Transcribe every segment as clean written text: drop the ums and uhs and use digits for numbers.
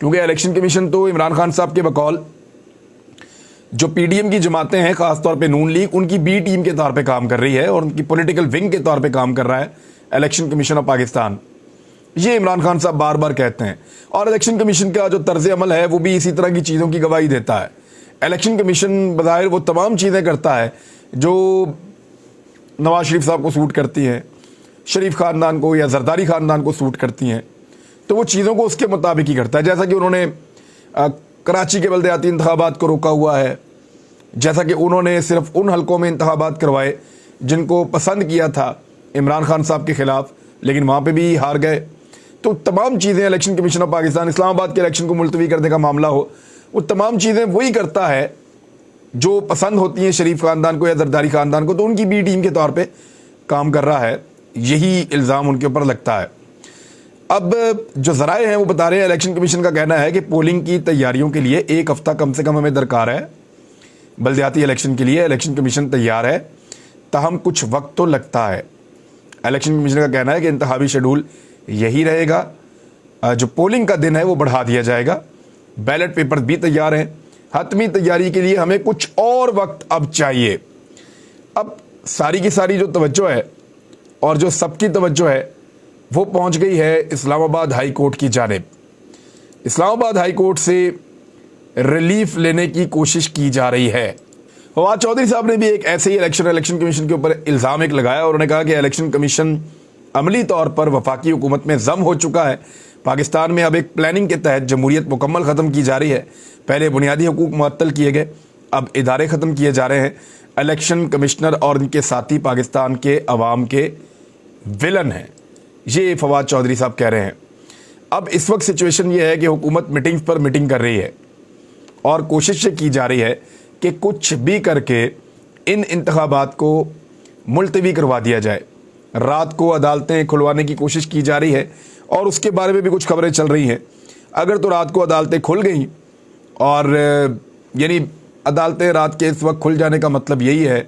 کیونکہ election commission تو عمران خان صاحب کے بقول جو پی ڈی ایم کی جماعتیں ہیں، خاص طور پہ نون لیگ، ان کی بی ٹیم کے طور پہ کام کر رہی ہے اور ان کی پولیٹیکل ونگ کے طور پہ کام کر رہا ہے الیکشن کمیشن آف پاکستان. یہ عمران خان صاحب بار بار کہتے ہیں، اور الیکشن کمیشن کا جو طرز عمل ہے وہ بھی اسی طرح کی چیزوں کی گواہی دیتا ہے. الیکشن کمیشن بظاہر وہ تمام چیزیں کرتا ہے جو نواز شریف صاحب کو سوٹ کرتی ہیں، شریف خاندان کو یا زرداری خاندان کو سوٹ کرتی ہیں، تو وہ چیزوں کو اس کے مطابق ہی کرتا ہے. جیسا کہ انہوں نے کراچی کے بلدیاتی انتخابات کو روکا ہوا ہے، جیسا کہ انہوں نے صرف ان حلقوں میں انتخابات کروائے جن کو پسند کیا تھا عمران خان صاحب کے خلاف، لیکن وہاں پہ بھی ہار گئے. تو تمام چیزیں الیکشن کمیشن آف پاکستان، اسلام آباد کے الیکشن کو ملتوی کرنے کا معاملہ ہو، وہ تمام چیزیں وہی کرتا ہے جو پسند ہوتی ہیں شریف خاندان کو یا زرداری خاندان کو، تو ان کی بی ٹیم کے طور پہ کام کر رہا ہے. یہی الزام ان کے اوپر لگتا ہے. اب جو ذرائع ہیں وہ بتا رہے ہیں، الیکشن کمیشن کا کہنا ہے کہ پولنگ کی تیاریوں کے لیے 1 ہفتہ کم سے کم ہمیں درکار ہے. بلدیاتی الیکشن کے لیے الیکشن کمیشن تیار ہے، تاہم کچھ وقت تو لگتا ہے. الیکشن کمیشن کا کہنا ہے کہ انتخابی شیڈول یہی رہے گا، جو پولنگ کا دن ہے وہ بڑھا دیا جائے گا. بیلٹ پیپر بھی تیار ہیں، حتمی تیاری کے لیے ہمیں کچھ اور وقت اب چاہیے. اب ساری کی ساری جو توجہ ہے اور جو سب کی توجہ ہے وہ پہنچ گئی ہے اسلام آباد ہائی کورٹ کی جانب. اسلام آباد ہائی کورٹ سے ریلیف لینے کی کوشش کی جا رہی ہے. فواد چودھری صاحب نے بھی ایک ایسے ہی الیکشن کمیشن کے اوپر الزام ایک لگایا، اور انہوں نے کہا کہ الیکشن کمیشن عملی طور پر وفاقی حکومت میں ضم ہو چکا ہے. پاکستان میں اب ایک پلاننگ کے تحت جمہوریت مکمل ختم کی جا رہی ہے. پہلے بنیادی حقوق معطل کیے گئے، اب ادارے ختم کیے جا رہے ہیں. الیکشن کمشنر اور ان کے ساتھی پاکستان کے عوام کے ولن ہیں، یہ فواد چودھری صاحب کہہ رہے ہیں. اب اس وقت سچویشن یہ ہے کہ حکومت میٹنگ پر میٹنگ کر رہی ہے اور کوشش کی جا رہی ہے کہ کچھ بھی کر کے ان انتخابات کو ملتوی کروا دیا جائے. رات کو عدالتیں کھلوانے کی کوشش کی جا رہی ہے اور اس کے بارے میں بھی کچھ خبریں چل رہی ہیں. اگر تو رات کو عدالتیں کھل گئیں، اور یعنی عدالتیں رات کے اس وقت کھل جانے کا مطلب یہی ہے،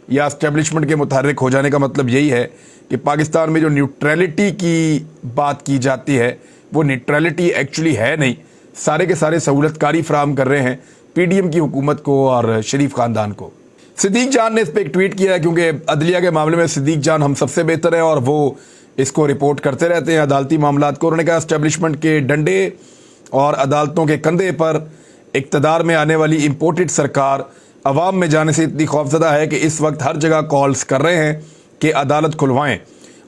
یا اسٹیبلشمنٹ کے متحرک ہو جانے کا مطلب یہی ہے کہ پاکستان میں جو نیوٹرلٹی کی بات کی جاتی ہے وہ نیوٹرلٹی ایکچولی ہے نہیں. سارے کے سارے سہولت کاری فراہم کر رہے ہیں پی ڈی ایم کی حکومت کو اور شریف خاندان کو. صدیق جان نے اس پہ ایک ٹویٹ کیا ہے، کیونکہ عدلیہ کے معاملے میں صدیق جان ہم سب سے بہتر ہیں اور وہ اس کو رپورٹ کرتے رہتے ہیں عدالتی معاملات کو. انہوں نے کہا اسٹیبلشمنٹ کے ڈنڈے اور عدالتوں کے کندھے پر اقتدار میں آنے والی امپورٹڈ سرکار عوام میں جانے سے اتنی خوفزدہ ہے کہ اس وقت ہر جگہ کالز کر رہے ہیں کہ عدالت کھلوائیں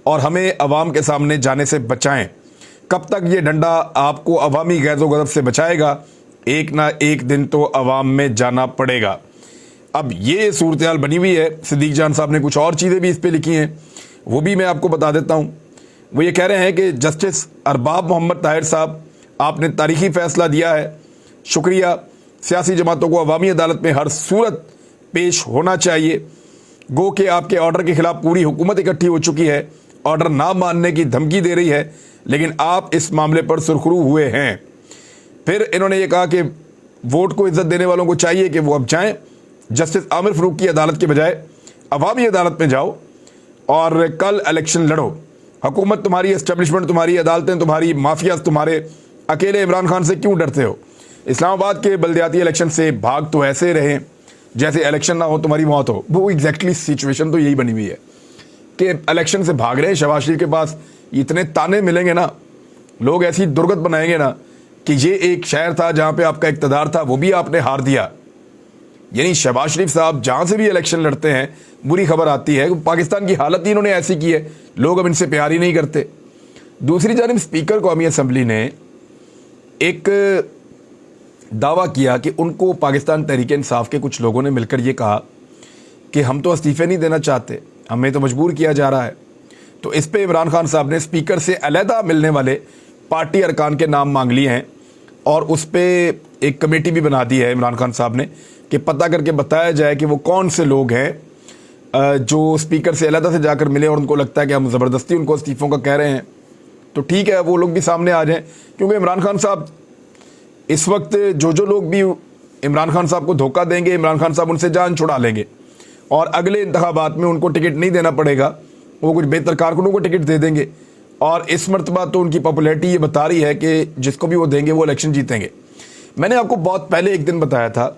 اور ہمیں عوام کے سامنے جانے سے بچائیں. کب تک یہ ڈنڈا آپ کو عوامی غیظ و غضب سے بچائے گا؟ ایک نہ ایک دن تو عوام میں جانا پڑے گا. اب یہ صورتحال بنی ہوئی ہے. صدیق جان صاحب نے کچھ اور چیزیں بھی اس پہ لکھی ہیں، وہ بھی میں آپ کو بتا دیتا ہوں. وہ یہ کہہ رہے ہیں کہ جسٹس ارباب محمد طاہر صاحب، آپ نے تاریخی فیصلہ دیا ہے، شکریہ. سیاسی جماعتوں کو عوامی عدالت میں ہر صورت پیش ہونا چاہیے. گو کہ آپ کے آرڈر کے خلاف پوری حکومت اکٹھی ہو چکی ہے، آرڈر نہ ماننے کی دھمکی دے رہی ہے، لیکن آپ اس معاملے پر سرخرو ہوئے ہیں. پھر انہوں نے یہ کہا کہ ووٹ کو عزت دینے والوں کو چاہیے کہ وہ اب جائیں جسٹس عامر فاروق کی عدالت کے بجائے عوامی عدالت میں جاؤ اور کل الیکشن لڑو. حکومت تمہاری، اسٹیبلشمنٹ تمہاری، عدالتیں تمہاری، مافیاز تمہارے، اکیلے عمران خان سے کیوں ڈرتے ہو؟ اسلام آباد کے بلدیاتی الیکشن سے بھاگ تو ایسے رہیں جیسے الیکشن نہ ہو تمہاری موت ہو. وہ ایگزیکٹلی سچویشن تو یہی بنی ہوئی ہے کہ الیکشن سے بھاگ رہے ہیں. شہباز شریف کے پاس اتنے تانے ملیں گے نا، لوگ ایسی درگت بنائیں گے نا کہ یہ ایک شہر تھا جہاں پہ آپ کا اقتدار تھا، وہ بھی آپ نے ہار دیا. یعنی شہباز شریف صاحب جہاں سے بھی الیکشن لڑتے ہیں بری خبر آتی ہے. پاکستان کی حالت ہی انہوں نے ایسی کی ہے، لوگ اب ان سے پیار ہی نہیں کرتے. دوسری جانب اسپیکر قومی اسمبلی نے ایک دعویٰ کیا کہ ان کو پاکستان تحریک انصاف کے کچھ لوگوں نے مل کر یہ کہا کہ ہم تو استعفے نہیں دینا چاہتے، ہمیں تو مجبور کیا جا رہا ہے. تو اس پہ عمران خان صاحب نے اسپیکر سے علیحدہ ملنے والے پارٹی ارکان کے نام مانگ لیے ہیں اور اس پہ ایک کمیٹی بھی بنا دی ہے عمران خان صاحب نے کہ پتہ کر کے بتایا جائے کہ وہ کون سے لوگ ہیں جو اسپیکر سے علیحدہ سے جا کر ملے اور ان کو لگتا ہے کہ ہم زبردستی ان کو استعفوں کا کہہ رہے ہیں. تو ٹھیک ہے، وہ لوگ بھی سامنے آ جائیں، کیونکہ عمران خان صاحب اس وقت جو لوگ بھی عمران خان صاحب کو دھوکہ دیں گے، عمران خان صاحب ان سے جان چھڑا لیں گے اور اگلے انتخابات میں ان کو ٹکٹ نہیں دینا پڑے گا، وہ کچھ بہتر کارکنوں کو ٹکٹ دے دیں گے اور اس مرتبہ تو ان کی پاپولیرٹی یہ بتا رہی ہے کہ جس کو بھی وہ دیں گے وہ الیکشن جیتیں گے۔ میں نے آپ کو بہت پہلے ایک دن بتایا تھا،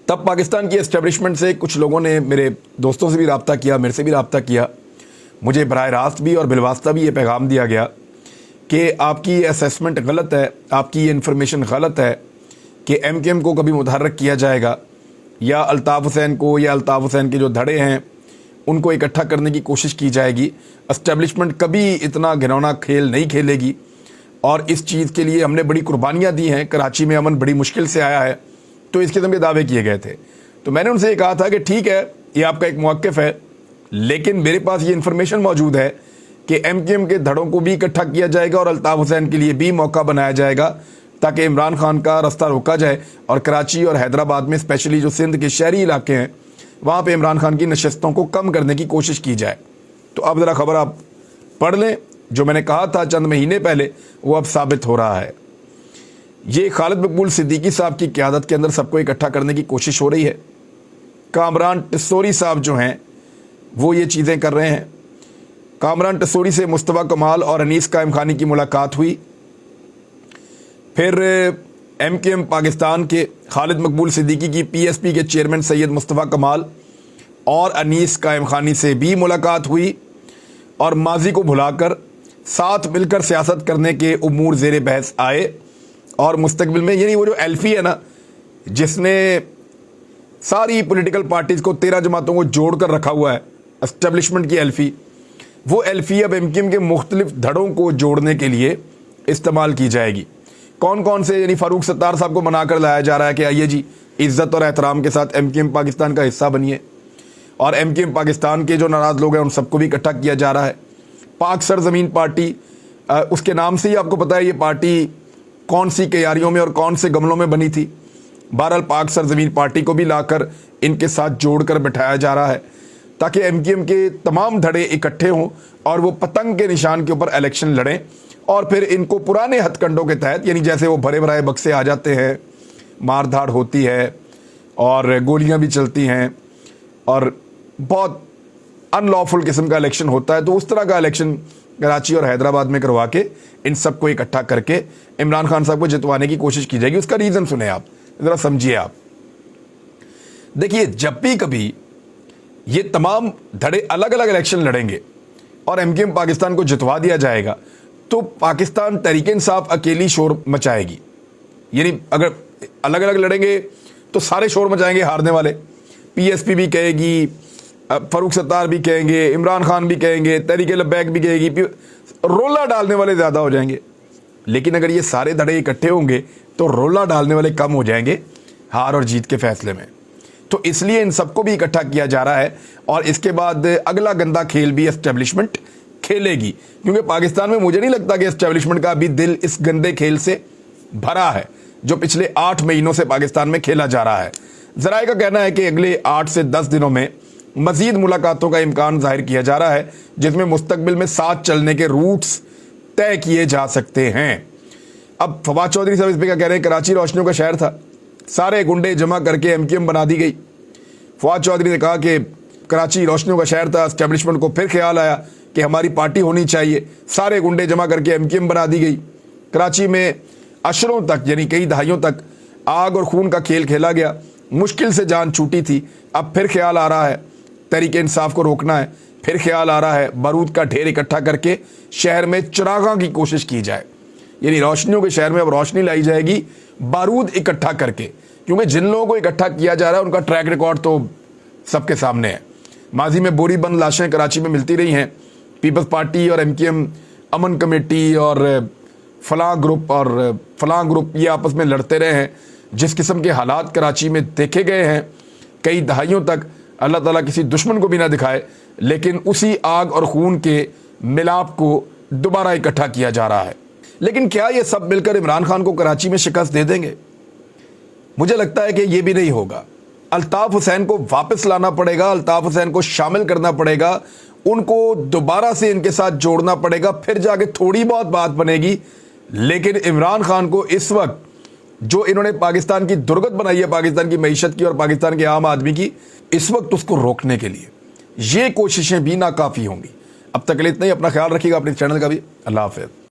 تب پاکستان کی اسٹیبلشمنٹ سے کچھ لوگوں نے، میرے دوستوں سے بھی رابطہ کیا، میرے سے بھی رابطہ کیا، مجھے براہ راست بھی اور بالواسطہ بھی یہ پیغام دیا گیا کہ آپ کی یہ اسیسمنٹ غلط ہے، آپ کی یہ انفارمیشن غلط ہے کہ ایم کیو ایم کو کبھی متحرک کیا جائے گا یا الطاف حسین کو یا الطاف حسین کے جو دھڑے ہیں ان کو اکٹھا کرنے کی کوشش کی جائے گی۔ اسٹیبلشمنٹ کبھی اتنا گھنونا کھیل نہیں کھیلے گی، اور اس چیز کے لیے ہم نے بڑی قربانیاں دی ہیں، کراچی میں امن بڑی مشکل سے آیا ہے، تو اس قسم کے دعوے کیے گئے تھے۔ تو میں نے ان سے یہ کہا تھا کہ ٹھیک ہے، یہ آپ کا ایک موقف ہے، لیکن میرے پاس یہ انفارمیشن موجود ہے کہ ایم کیو ایم کے دھڑوں کو بھی اکٹھا کیا جائے گا اور الطاف حسین کے لیے بھی موقع بنایا جائے گا تاکہ عمران خان کا رستہ روکا جائے، اور کراچی اور حیدرآباد میں اسپیشلی جو سندھ کے شہری علاقے ہیں وہاں پہ عمران خان کی نشستوں کو کم کرنے کی کوشش کی جائے۔ تو اب ذرا خبر آپ پڑھ لیں، جو میں نے کہا تھا چند مہینے پہلے وہ اب ثابت ہو رہا ہے۔ یہ خالد مقبول صدیقی صاحب کی قیادت کے اندر سب کو اکٹھا کرنے کی کوشش ہو رہی ہے۔ کامران ٹسوری صاحب جو ہیں وہ یہ چیزیں کر رہے ہیں۔ کامران ٹسوری سے مصطفیٰ کمال اور انیس قائم خانی کی ملاقات ہوئی، پھر ایم کیو ایم پاکستان کے خالد مقبول صدیقی کی پی ایس پی کے چیئرمین سید مصطفیٰ کمال اور انیس قائم خانی سے بھی ملاقات ہوئی، اور ماضی کو بھلا کر ساتھ مل کر سیاست کرنے کے امور زیر بحث آئے، اور مستقبل میں، یعنی وہ جو ایلفی ہے نا جس نے ساری پولیٹیکل پارٹیز کو 13 جماعتوں کو جوڑ کر رکھا ہوا ہے، اسٹیبلشمنٹ کی ایلفی، وہ ایلفی اب ایم کیو ایم کے مختلف دھڑوں کو جوڑنے کے لیے استعمال کی جائے گی۔ کون کون سے، یعنی فاروق ستار صاحب کو منا کر لایا جا رہا ہے کہ آئیے جی عزت اور احترام کے ساتھ ایم کیو ایم پاکستان کا حصہ بنیے، اور ایم کیو ایم پاکستان کے جو ناراض لوگ ہیں ان سب کو بھی اکٹھا کیا جا رہا ہے۔ پاک سرزمین پارٹی، اس کے نام سے ہی آپ کو پتہ ہے یہ پارٹی کون سی کیاریوں میں اور کون سے گملوں میں بنی تھی۔ بہرحال پاک سرزمین پارٹی کو بھی لا کر ان کے ساتھ جوڑ کر بٹھایا جا رہا ہے تاکہ ایم کیو ایم کے تمام دھڑے اکٹھے ہوں اور وہ پتنگ کے نشان کے اوپر الیکشن لڑیں، اور پھر ان کو پرانے ہتھ کنڈوں کے تحت، یعنی جیسے وہ بھرے بھرائے بکسے آ جاتے ہیں، مار دھاڑ ہوتی ہے اور گولیاں بھی چلتی ہیں اور بہت ان لافل قسم کا الیکشن ہوتا ہے، تو اس طرح کا الیکشن کراچی اور حیدرآباد میں کروا کے ان سب کو اکٹھا کر کے عمران خان صاحب کو جتوانے کی کوشش کی جائے گی۔ اس کا ریزن سنیں آپ، ذرا سمجھیے آپ۔ دیکھیے، جب بھی کبھی یہ تمام دھڑے الگ الگ الیکشن لڑیں گے اور ایم کیو ایم پاکستان کو جتوا دیا جائے گا تو پاکستان تحریک انصاف اکیلی شور مچائے گی، یعنی اگر الگ الگ لڑیں گے تو سارے شور مچائیں گے ہارنے والے، پی ایس پی بھی کہے گی، فاروق ستار بھی کہیں گے، عمران خان بھی کہیں گے، تحریک لبیک بھی کہے گی، رولا ڈالنے والے زیادہ ہو جائیں گے۔ لیکن اگر یہ سارے دھڑے اکٹھے ہوں گے تو رولا ڈالنے والے کم ہو جائیں گے ہار اور جیت کے فیصلے میں۔ تو اس لیے ان سب کو بھی اکٹھا کیا جا رہا ہے، اور اس کے بعد اگلا گندا کھیل بھی اسٹیبلشمنٹ کھیلے گی، کیونکہ پاکستان میں مجھے نہیں لگتا کہ اسٹیبلشمنٹ کا بھی دل اس گندے کھیل سے بھرا ہے جو پچھلے 8 مہینوں سے پاکستان میں کھیلا جا رہا ہے۔ ذرائع کا کہنا ہے کہ اگلے 8 سے 10 دنوں میں مزید ملاقاتوں کا امکان ظاہر کیا جا رہا ہے، جس میں مستقبل میں ساتھ چلنے کے روٹس طے کیے جا سکتے ہیں۔ اب فواد چودھری صاحب اس پہ کیا کہہ رہے ہیں؟ کراچی روشنیوں کا شہر تھا، سارے گنڈے جمع کر کے ایم کیو ایم بنا دی گئی۔ فواد چودھری نے کہا کہ کراچی روشنیوں کا شہر تھا، اسٹیبلشمنٹ کو پھر خیال آیا کہ ہماری پارٹی ہونی چاہیے، سارے گنڈے جمع کر کے ایم کیو ایم بنا دی گئی۔ کراچی میں عشروں تک، یعنی کئی دہائیوں تک آگ اور خون کا کھیل کھیلا گیا، مشکل سے جان چھوٹی تھی، اب پھر خیال آ رہا ہے تحریک انصاف کو روکنا ہے، پھر خیال آ رہا ہے بارود کا ڈھیر اکٹھا کر کے شہر میں چراغاں کی کوشش کی جائے، یعنی روشنیوں کے شہر میں اب روشنی لائی جائے گی بارود اکٹھا کر کے، کیونکہ جن لوگوں کو اکٹھا کیا جا رہا ہے ان کا ٹریک ریکارڈ تو سب کے سامنے ہے۔ ماضی میں بوری بند لاشیں کراچی میں ملتی رہی ہیں، پیپلز پارٹی اور ایم کیو ایم، امن کمیٹی اور فلاں گروپ یہ آپس میں لڑتے رہے ہیں۔ جس قسم کے حالات کراچی میں دیکھے گئے ہیں کئی دہائیوں تک، اللہ تعالیٰ کسی دشمن کو بھی نہ دکھائے، لیکن اسی آگ اور خون کے ملاپ کو دوبارہ اکٹھا کیا جا رہا ہے۔ لیکن کیا یہ سب مل کر عمران خان کو کراچی میں شکست دے دیں گے؟ مجھے لگتا ہے کہ یہ بھی نہیں ہوگا۔ الطاف حسین کو واپس لانا پڑے گا، الطاف حسین کو شامل کرنا پڑے گا، ان کو دوبارہ سے ان کے ساتھ جوڑنا پڑے گا، پھر جا کے تھوڑی بہت بات بنے گی۔ لیکن عمران خان کو اس وقت جو انہوں نے پاکستان کی درگت بنائی ہے، پاکستان کی معیشت کی اور پاکستان کے عام آدمی کی، اس وقت اس کو روکنے کے لیے یہ کوششیں بھی ناکافی ہوں گی۔ اب تک کے لیے اتنا ہی. اپنا خیال رکھیے گا, اپنے چینل کا بھی. اللہ حافظ.